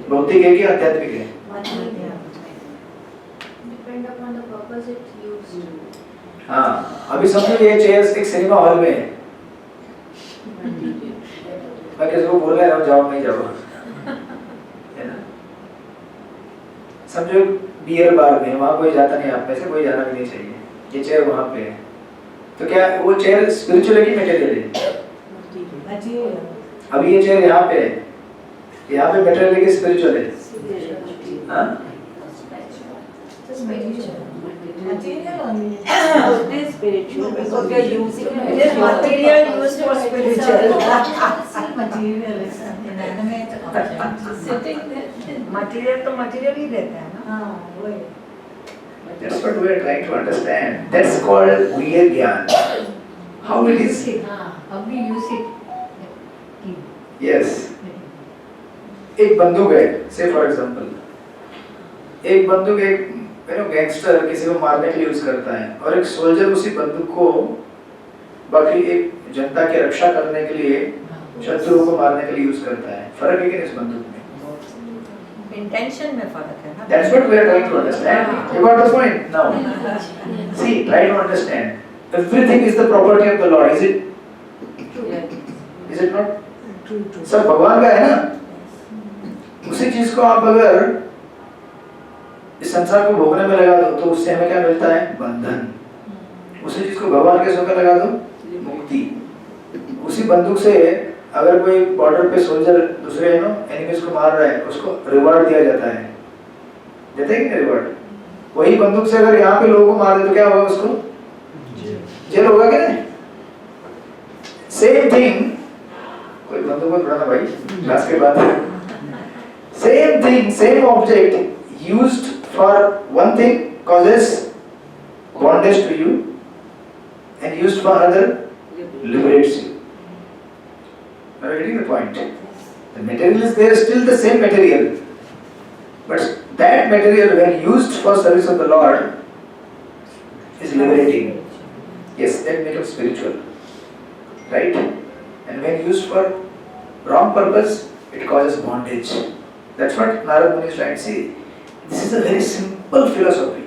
भौतिक है कि आध्यात्मिक है? Depend upon the purpose it's used. हाँ, अभी समझो ये चेयर्स एक सिनेमा हॉल में है। मैं किसी को बोल रहा हूँ जाओ नहीं जाओ, है ना? समझो बियर बार में, वहाँ कोई जाता नहीं, आप में से कोई जाना भी नहीं चाहिए, ये चेयर वहाँ पे है, तो क्या वो चेयर स्पिरिचुअल है कि मेटेरियल है? अभी ये चेयर यहाँ पे है, यहाँ पे मेटेरियल है कि स्पिरिचुअल है? हाँ? Material only. It is spiritual because we are using it. It is material used for spiritual. Material is inanimate object. Sitting there. Material तो material ही रहता है ना? हाँ, वही. That's what we are trying to understand. That's called Veer Gyan. How it is? How we use it. Yes. एक बंदूक है, say for example, एक बंदूक एक गैंगस्टर किसी को मारने के लिए यूज करता है और एक सोल्जर उसी बंदूक को बाकी एक जनता की रक्षा करने के लिए शत्रुओं को मारने के लिए यूज करता है। फर्क है कि नहीं इस बंदूक में? इंटेंशन में फर्क है ना? That's what we are trying to understand. You got the point now? See, try to understand. Everything is the property of the Lord. Is it? Is it not? सब भगवान का है ना? उसी चीज को आप अगर इस संसार को भोगने में लगा दो तो उससे हमें क्या मिलता है? बंधन। उसी चीज को भगवान के संग लगा दो, मुक्ति। उसी बंदूक से अगर कोई बॉर्डर पे सोल्जर दूसरे एनिमीज को मार रहा है, उसको रिवॉर्ड दिया जाता है, देते हैं क्या रिवॉर्ड? वही बंदूक से अगर यहाँ पे लोगों को मार दे तो क्या होगा? उसको जेल होगा क्या नहीं? सेम थिंग, कोई बंदूक मत उड़ाना भाई, क्लास के बाद। Same thing, same object used for one thing causes bondage to you and used for another liberates you. Are you getting the point? The material is there, still the same material, but that material when used for service of the Lord is liberating. Yes, that becomes spiritual, right? And when used for wrong purpose, it causes bondage. That's what Narad Muni is trying to say. This is a very simple philosophy,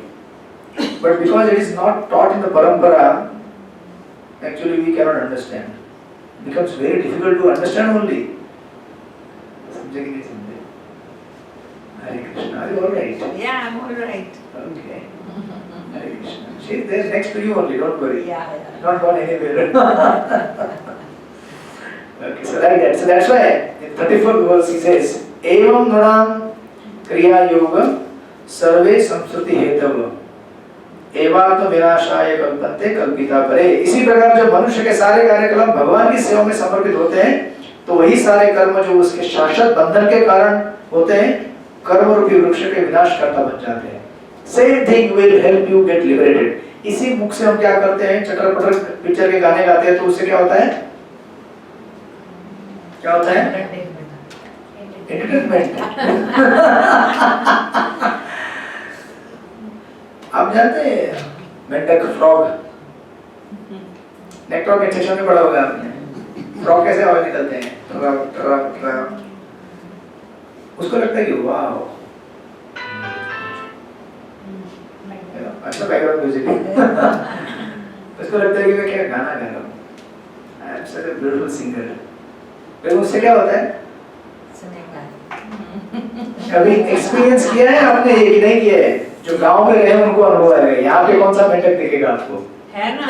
but because it is not taught in the parampara, actually we cannot understand. It becomes very difficult to understand only. समझे कि नहीं समझे? Hare Krishna. Are you all right? Yeah, I'm all right. Okay. Hare Krishna. She is there next to you only. Don't worry. Yeah. Not gone anywhere. Okay, so like that. So that's why in 34th verse he says, "Evam nunam kriya yoga सर्वे संस्कृति हेतव एवात्म विनाशाय कल्पन्ते कल्पिता परे। इसी प्रकार जब मनुष्य के सारे कार्यक्रम भगवान की सेवा में समर्पित होते हैं तो वही सारे कर्म जो उसके शाश्वत बंधन के कारण होते हैं, कर्म रूपी वृक्ष के विनाश करता बन जाते हैं। Same thing will help you get liberated. इसी मुख से हम क्या करते हैं? चटर पटर पिक्चर के गाने गाते हैं, तो उससे क्या होता है? क्या होता है? एंटरटेनमेंट। आप जानते हैं मेंढक फ्रॉग नेक फ्रॉग एक्सेशन में पढ़ा होगा आपने, फ्रॉग कैसे आवाज निकलते हैं, ट्रक ट्रक ट्रक, उसको लगता है कि वाह अच्छा बैकग्राउंड म्यूजिक उसको लगता है कि मैं क्या गाना गा रहा हूँ, I am such a beautiful singer. फिर उससे क्या होता है, कभी एक्सपीरियंस किया है आपने ये कि नहीं किया है? जो गांव में रहे उनको अनुभव है, यहाँ पे कौन सा मेंढक दिखेगा आपको? है ना,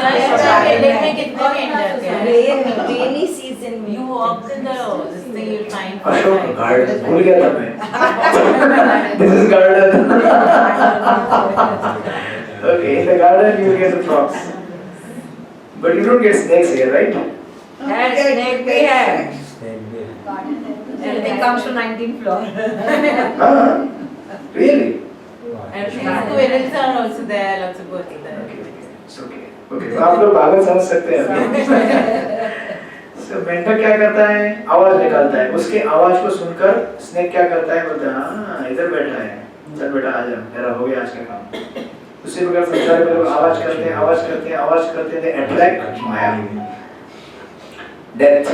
मेंढक में कितने मेंढक हैं? रेनी सीजन में You walk in this thing, you'll find Ashok garden भूल गया था मैं। This is garden. Okay, in the garden you get the frogs, but you don't get snakes here, right? snake भी है, Stand it comes to 19th floor. Really? And squirrels are also there, lots of birds there. Okay, it's okay. Okay, तो आप लोग भागवत समझ सकते हैं। So मेंढक क्या करता है, आवाज निकालता है, उसके आवाज को सुनकर स्नेक क्या करता है, बोलता है हाँ इधर बैठा है, चल बेटा आ जा, मेरा हो गया आज का काम। उसी प्रकार संसार में लोग आवाज करते हैं, आवाज करते हैं, आवाज करते हैं, अट्रैक्ट माया, डेथ।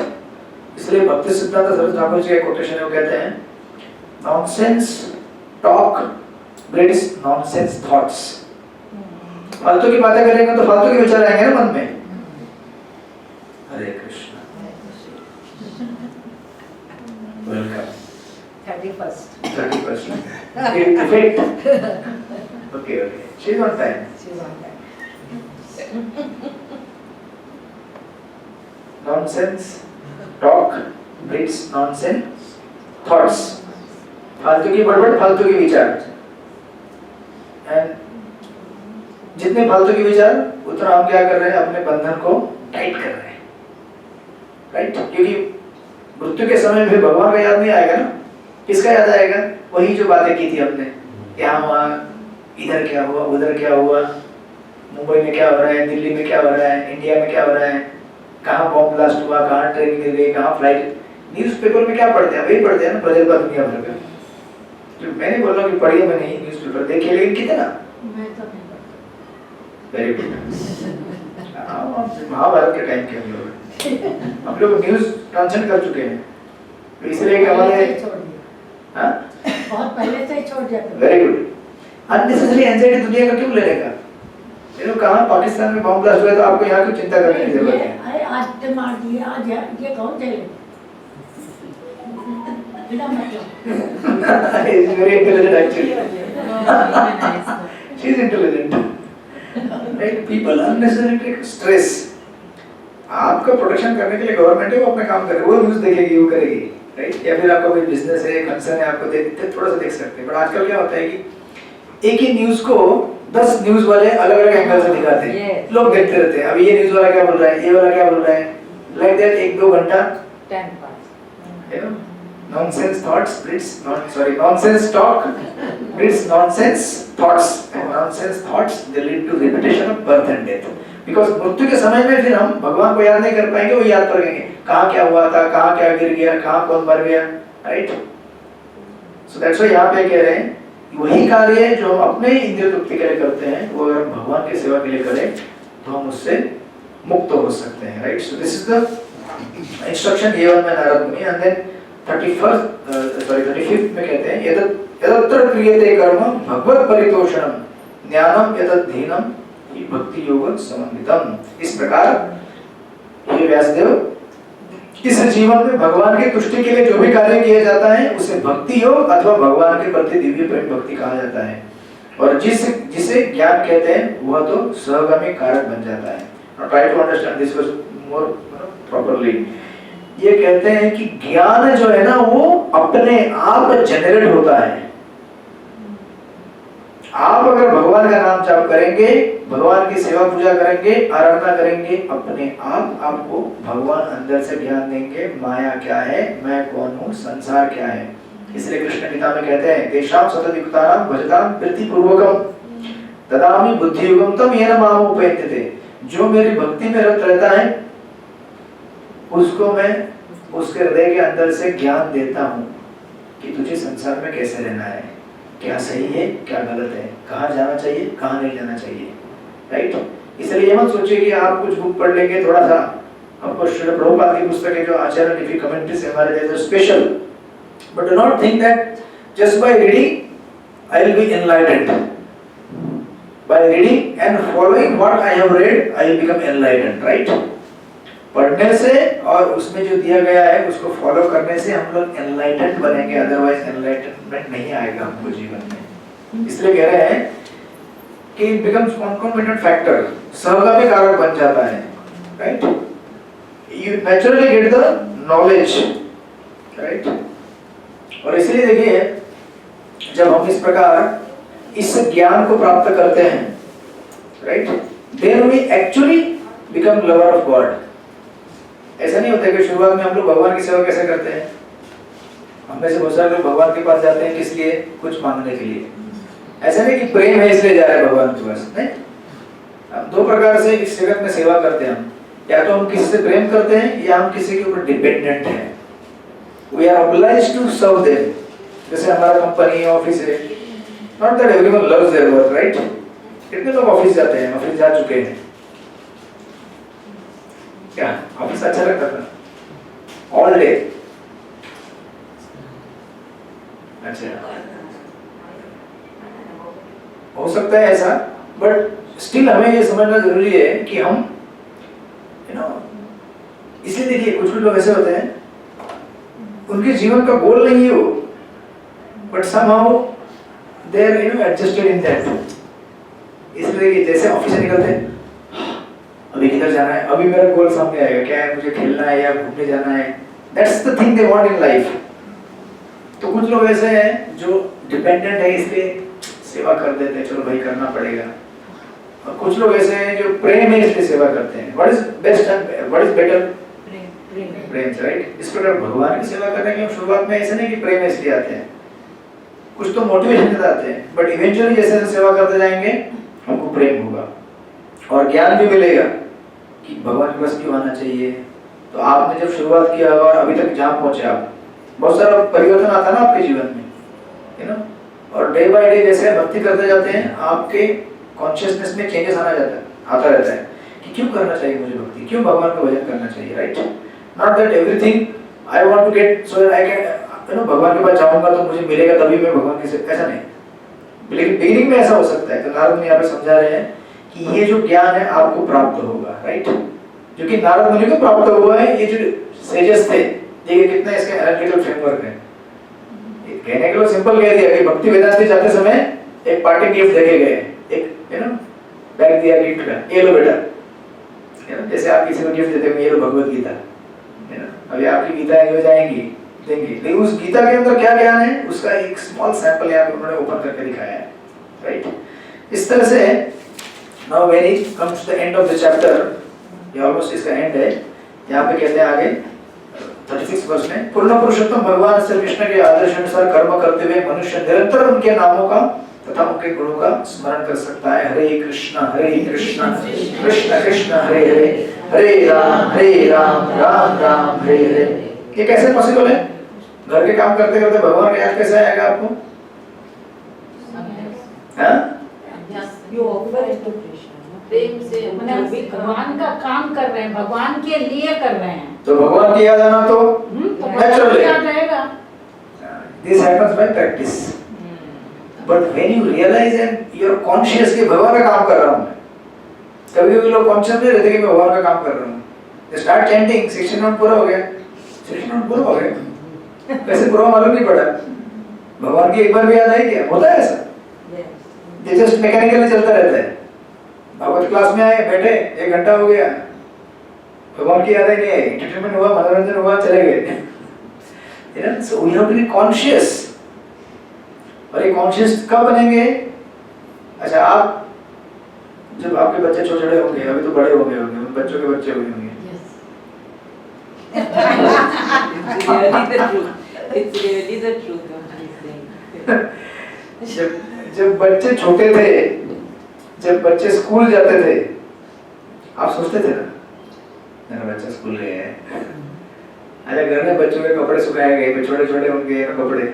इसलिए भक्ति सिद्धांत सरस्वती ठाकुर जी का कोटेशन है, वो कहते हैं nonsense talk breeds nonsense thoughts. फालतू की बातें करेंगे तो फालतू के विचार आएंगे ना मन में। Hare Krishna. Welcome 31st effect. Okay, she's on time. Nonsense talk breeds nonsense thoughts. फालतू की बड़बड़, फालतू के विचार, एंड जितने फालतू के विचार उतना हम क्या कर रहे हैं, अपने बंधन को टाइट कर रहे हैं, राइट? क्योंकि मृत्यु के समय में भगवान का याद नहीं आएगा ना, किसका याद आएगा? वही जो बातें की थी हमने, क्या हुआ, इधर क्या हुआ, उधर क्या हुआ, मुंबई में क्या हो रहा है, दिल्ली में क्या हो रहा है, इंडिया में क्या हो रहा है, कहाँ बॉम्ब ब्लास्ट हुआ, कहाँ ट्रेन गिर गई, कहाँ फ्लाइट। न्यूज़पेपर में क्या पढ़ते हैं, वही पढ़ते हैं ना, बदल पर दुनिया भर का। जो मैंने बोला कि पढ़िए, मैं नहीं न्यूज़पेपर देखिए, लेकिन कितना? Very good. महाभारत के टाइम के हम लोग न्यूज़ ट्रांसलेट कर चुके हैं, तो इसलिए हमारे बहुत पहले से ही छोड़ दिया। Very good. अननेसेसरी एंजाइटी दुनिया का क्यों लेने का? ये लोग कहाँ पाकिस्तान में बॉम्ब ब्लास्ट हुआ, तो आपको यहाँ कुछ चिंता करने की जरूरत है? अरे आज तो मार दिया, आज ये कौन चले? बिना मतलब। He is very intelligent actually. She is intelligent. Right? People unnecessarily take stress. आपका प्रोटेक्शन करने के लिए गवर्नमेंट है, वो अपना काम करे, वो न्यूज़ देखेगी, वो करेगी, राइट? या फिर आपका कोई बिजनेस है, कंसर्न है, आपको देखते थोड़ा सा देख सकते हैं। पर आजकल क्या होता है कि एक ही न्यूज़ को 10 न्यूज़ वाले अलग अलग एंगल से दिखाते हैं, लोग देखते रहते हैं। अभी ये न्यूज़ वाला क्या बोल रहा है, ये वाला क्या बोल रहा है, लाइक दैट 1-2 घंटा time pass. you know, nonsense thoughts breeds nonsense talk breeds nonsense thoughts, and nonsense thoughts they lead to repetition of birth and death. Because मृत्यु के समय में फिर हम भगवान को याद नहीं कर पाएंगे, वो याद करेंगे कहाँ क्या हुआ था, कहाँ क्या गिर गया, कहाँ कौन मर गया, राइट? सो दैट्स व्हाई यहाँ पे कह रहे हैं वही कार्य जो हम अपने इंद्रिय तृप्ति के लिए करते हैं, वो अगर हम भगवान की सेवा के लिए करें तो हम उससे मुक्त हो सकते हैं, right? So this is the instruction given by Narada Muni. And then 35th में कहते हैं यदत्र क्रियते कर्म भगवत परितोषणम ज्ञानम यदधीनम हि भक्ति योग समन्वितम। इस प्रकार हे व्यासदेव इस जीवन में भगवान की तुष्टि के लिए जो भी कार्य किया जाता है उसे भक्ति योग अथवा भगवान के प्रति दिव्य प्रेम भक्ति कहा जाता है, और जिसे ज्ञान कहते हैं वह तो सहगामी कारक बन जाता है। Now try to understand this was more properly. ये कहते हैं कि ज्ञान जो है ना वो अपने आप जनरेट होता है। आप अगर भगवान का नाम जाप करेंगे, भगवान की सेवा पूजा करेंगे, आराधना करेंगे, अपने आप आपको भगवान अंदर से ज्ञान देंगे, माया क्या है, मैं कौन हूँ, संसार क्या है। इसलिए कृष्ण गीता में कहते हैं तेषां सततयुक्तानां भजतां प्रीतिपूर्वकं ददामि बुद्धियुगं तं येन माम् उपैत्यते। जो मेरी भक्ति में रत रहता है उसको मैं उसके हृदय के अंदर से ज्ञान देता हूँ कि तुझे संसार में कैसे रहना है, क्या सही है क्या गलत है, कहाँ जाना चाहिए कहाँ नहीं जाना चाहिए, राइट? इसलिए ये मत सोचिए कि आप कुछ बुक पढ़ लेंगे थोड़ा सा, आपको श्रील प्रभुपाद की पुस्तकें जो आचार्य ने लिखी कमेंट्रीज हमारे लिए special, but do not think that just by reading I will be enlightened. By reading and following what I have read I will become enlightened, right? पढ़ने से और उसमें जो दिया गया है उसको फॉलो करने से हम लोग एनलाइटेंड बनेंगे, अदरवाइज एनलाइटनमेंट नहीं आएगा हमको जीवन में. इसलिए कह रहे हैं कि it becomes concomitant factor, सहगामी कारक बन जाता है, right? You naturally get the knowledge, right? और इसलिए देखिए जब हम इस प्रकार इस ज्ञान को प्राप्त करते हैं, right? Then we actually become lover of God. ऐसा नहीं होता कि शुरुआत में हम लोग भगवान की सेवा कैसे करते हैं? हम में से बहुत सारे लोग भगवान के पास जाते हैं किस लिए? कुछ मांगने के लिए. ऐसा नहीं कि प्रेम है इसलिए जा रहे हैं भगवान के पास, नहीं. हम दो प्रकार से इस जगत में सेवा करते हैं. हम या तो हम किसी से प्रेम करते हैं या हम किसी के ऊपर डिपेंडेंट हैं. We are obliged to serve them. जैसे हमारा कंपनी ऑफिस है, not that everyone loves their work, right? कितने लोग ऑफिस जाते हैं, ऑफिस जा चुके हैं? क्या ऑफिस अच्छा लगता था? All day. अच्छा, हो सकता है ऐसा, बट स्टिल हमें ये समझना जरूरी है कि हम इसलिए देखिए कुछ लोग ऐसे होते हैं उनके जीवन का गोल नहीं है वो, but somehow they are adjusted in that. इसलिए कि जैसे ऑफिस से निकलते हैं अभी किधर जाना है, अभी मेरा गोल सामने आएगा, क्या है, मुझे खेलना है या घूमने जाना है. That's the thing they want in life. तो कुछ लोग ऐसे हैं जो डिपेंडेंट है इसलिए सेवा कर देते हैं, चलो भाई करना पड़ेगा. और कुछ लोग ऐसे हैं जो प्रेम है इसलिए सेवा करते हैं. What is best and what is better? Prem, right? इस प्रकार भगवान की सेवा करने के शुरुआत में ऐसे नहीं कि प्रेम है इसलिए आते हैं, कुछ तो मोटिवेशन से आते हैं, बट इवेंचुअली जैसे जैसे सेवा करते जाएंगे हमको प्रेम होगा और ज्ञान भी मिलेगा कि भगवान के पास क्यों आना चाहिए. तो आपने जब शुरुआत किया और अभी तक जहाँ पहुंचे आप, बहुत सारा परिवर्तन आता है ना आपके जीवन में, है ना. और डे बाय डे जैसे भक्ति करते जाते हैं आपके कॉन्शियसनेस में चेंजेस आता रहता है कि क्यों करना चाहिए मुझे भक्ति, क्यों भगवान का भजन करना चाहिए, right? Not that everything I want to get so that I can भगवान के पास जाऊंगा तो मुझे मिलेगा तभी मैं भगवान की सेवा, ऐसा नहीं. लेकिन बिगिनिंग में ऐसा हो सकता है. तो नारद मुनि यहाँ पे समझा रहे हैं कि ये जो ज्ञान है आपको प्राप्त होगा, राइट? जो कि नारद मुनि को प्राप्त हुआ है. ये जो सेजेस थे, देखिए कितना इसका एनालिटिकल फ्रेमवर्क है. कहने के लिए सिंपल कह दिया कि भक्ति वेदांत जाते समय एक पार्टी गिफ्ट देके गए, एक बैग दिया गिफ्ट का, ये लो बेटा. जैसे आप किसी को गिफ्ट देते हो, ये लो भगवत गीता, है ना. अभी आपकी गीता हो जाएंगी, देंगे, लेकिन उस गीता के अंदर क्या ज्ञान है उसका एक स्मॉल सैंपल यहाँ पे उन्होंने ओपन करके दिखाया है, राइट? इस तरह से now when it comes to the end of the chapter, ये ऑलमोस्ट इसका एंड है. यहाँ पे कहते हैं आगे 36 वर्ष में, पूर्ण पुरुषोत्तम भगवान श्री कृष्ण के आदर्श अनुसार कर्म करते हुए मनुष्य निरंतर उनके नामों का तथा उनके गुणों का स्मरण कर सकता है. हरे कृष्ण कृष्ण कृष्ण हरे हरे, हरे राम राम राम हरे हरे. ये कैसे पॉसिबल है? घर के काम करते करते भगवान का याद कैसे आएगा आपको? You offer it to Krishna. प्रेम से भगवान का काम कर रहे हैं, भगवान के लिए कर रहे हैं, तो भगवान की याद आना तो naturally याद रहेगा. This happens by practice. But when you realize and you are conscious कि भगवान का काम कर रहा हूँ मैं, कभी-कभी लोग कॉन्शियस नहीं रहते कि मैं भगवान का काम कर रहा हूँ. They start chanting, 16 राउंड पूरा हो गया, 16 राउंड पूरा हो गया, कैसे पूरा मालूम नहीं पड़ा. भगवान की एक बार भी याद आई क्या? होता है ऐसा? ये जस्ट मैकेनिकली चलता रहता है. भागवत क्लास में आए, बैठे, 1 घंटा हो गया, भगवान की याद ही नहीं आई, एंटरटेनमेंट हुआ, मनोरंजन हुआ, चले गए. You know, so we have to be conscious. और ये कॉन्शियस कब बनेंगे? अच्छा, आप जब आपके बच्चे छोटे छोटे होंगे, अभी तो बड़े हो गए होंगे, बच्चों के बच्चे हुए होंगे. It's really the truth what he's saying. जब बच्चे छोटे थे, जब बच्चे स्कूल जाते थे, आप सोचते थे ना मेरा बच्चा स्कूल गया है. अच्छा, घर में बच्चों के कपड़े सुखाए गए, छोटे छोटे उनके कपड़े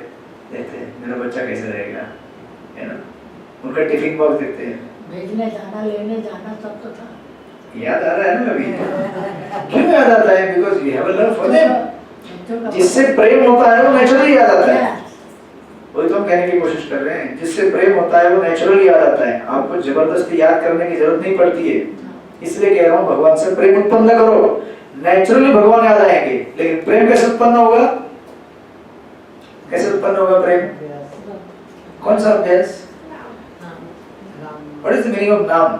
देखते हैं, मेरा बच्चा कैसे रहेगा, है ना. उनका टिफिन बॉक्स देखते हैं, भेजने जाना, लेने जाना सब तो था। याद आ रहा है ना अभी? क्यों याद आता है? Because we have a love for them. जिससे प्रेम होता है वो नेचुरली याद आता है। वही तो हम कहने की कोशिश कर रहे हैं, जिससे प्रेम होता है वो नेचुरली याद आता है। आपको जबरदस्ती याद करने की जरूरत नहीं पड़ती है। इसलिए कह रहा हूँ भगवान से प्रेम उत्पन्न करो, नेचुरली भगवान याद आएंगे। लेकिन प्रेम कैसे उत्पन्न होगा? कैसे उत्पन्न होगा प्रेम? कौन सा अभ्यास? What is the meaning of नाम?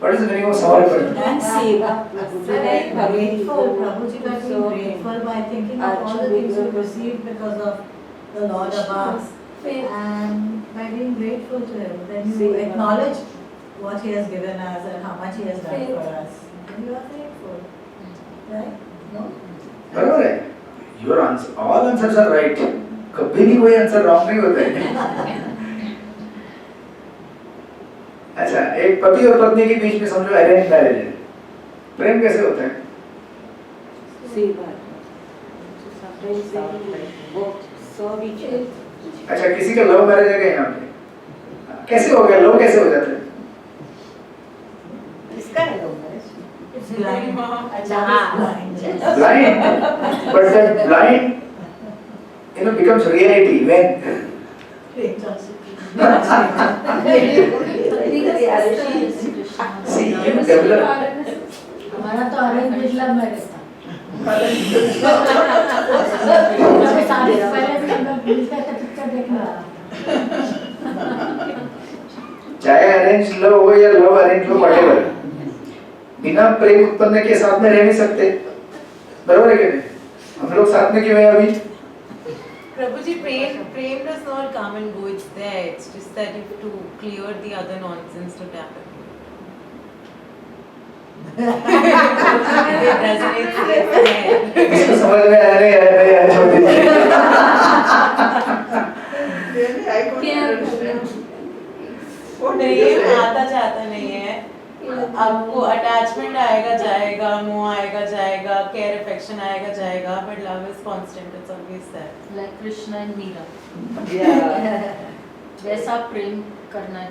What is the meaning of समर्पण? And seva. Like grateful, Prabhuji was so grateful by thinking of all the things we received because of the Lord above. And by being grateful to Him, then you acknowledge what He has given us and how much He has done for us. And you are grateful. Right? No? बराबर है। Your answer, all answers are right. कभी भी कोई answer wrong नहीं होता है। अच्छा, एक पति और पत्नी के बीच में समझो अरेंज मैरिज है, प्रेम कैसे होता है? अच्छा, किसी का लव मैरिज है क्या यहाँ पे? कैसे हो गया? लव कैसे हो जाता है? इसका है love marriage. It's blind. Blind, but that blind, becomes reality when see you develop. हमारा तो अरेंज लव मैरिज था। पहले भी हम मिलकर के पिक्चर देखना। चाहे अरेंज लव हो या लव अरेंज हो, व्हाटएवर, बिना प्रेम उत्पन्न के साथ में रह नहीं सकते। बराबर है कि नहीं? हम लोग साथ में क्यों हैं अभी? Prabhuji, prem does not come and go, it's there. It's just that you have to clear the other nonsense to tap it. It resonates with me. इसको समझ में आ रही है छोड़ दीजिए। प्रेम आता जाता नहीं है। आपको अटैचमेंट आएगा जाएगा, मोह आएगा जाएगा, केयर अफेक्शन आएगा जाएगा, but love is constant, it's always there. Like Krishna and Meera. Yeah. वैसा प्रेम करना